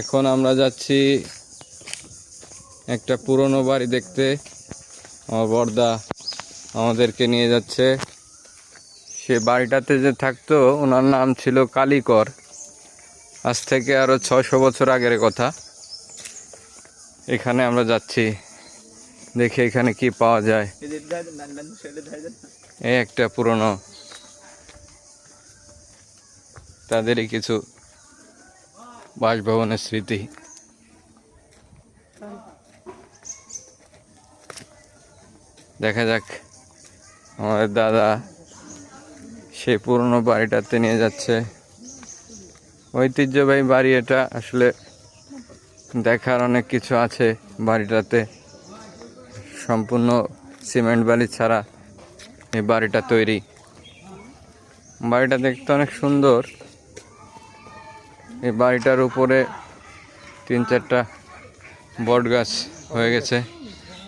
এখন আমরা যাচ্ছি একটা পুরনো বাড়ি দেখতে। আমার বড়দা আমাদেরকে নিয়ে যাচ্ছে। সে বাড়িটাতে যে থাকতো ওনার নাম ছিল কালীকর। আজ থেকে আরো 600 বছর আগের কথা। এখানে আমরা যাচ্ছি, দেখি এখানে কি পাওয়া যায়। এই একটা পুরনো তাদেরই কিছু বাসভবনের স্মৃতি। দেখা যাক, আমাদের দাদা সেই পুরনো বাড়িটাতে নিয়ে যাচ্ছে। ঐতিহ্যবাহী বাড়ি এটা, আসলে দেখার অনেক কিছু আছে বাড়িটাতে। সম্পূর্ণ সিমেন্ট বালি ছাড়া এই বাড়িটা তৈরি। বাড়িটা দেখতে অনেক সুন্দর। এই বাড়িটার উপরে 3-4টা বট গাছ হয়ে গেছে,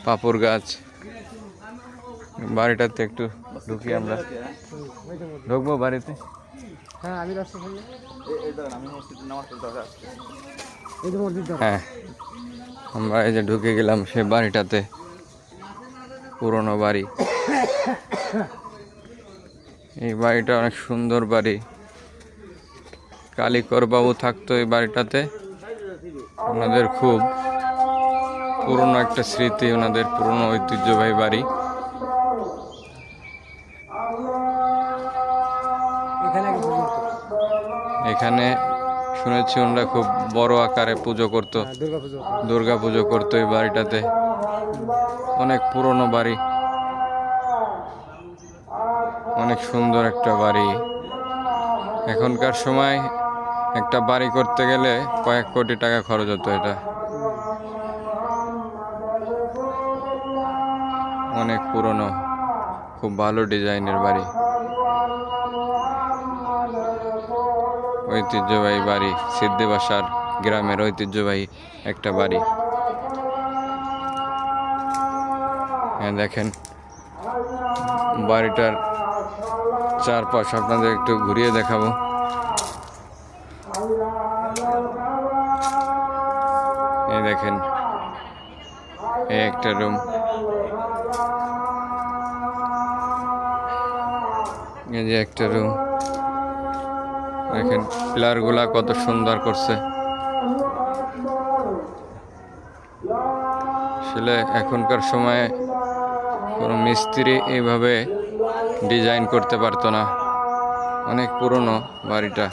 পাপড় গাছ। বাড়িটাতে একটু ঢুকি, আমরা ঢুকবো বাড়িতে। হ্যাঁ, আমরা এই যে ঢুকে গেলাম সে বাড়িটাতে। পুরনো বাড়ি। এই বাড়িটা অনেক সুন্দর বাড়ি। কালীকর বাবু থাকতো এই বাড়িটাতে। ওনাদের খুব পুরনো একটা স্মৃতি, ওনাদের পুরনো ঐতিহ্যবাহী বাড়ি। এখানে শুনেছি ওনারা খুব বড় আকারে পুজো করতো, দুর্গা পুজো করতো এই বাড়িটাতে। অনেক পুরনো বাড়ি, অনেক সুন্দর একটা বাড়ি। এখনকার সময় একটা বাড়ি করতে গেলে কয়েক কোটি টাকা খরচ হতো। এটা অনেক পুরনো, খুব ভালো ডিজাইনের বাড়ি, ঐতিহ্যবাহী বাড়ি। সিদ্ধিবাসার গ্রামের ঐতিহ্যবাহী একটা বাড়ি। দেখেন বাড়িটার চারপাশ আপনাদের একটু ঘুরিয়ে দেখাবো। এই দেখেন, এই একটা রুম। এই যে একটা রুম। দেখেন পিলার গুলা কত সুন্দর করছে। আসলে এখনকার সময়ে কোনো মিস্ত্রি এইভাবে ডিজাইন করতে পারতো না। অনেক পুরনো বাড়িটা।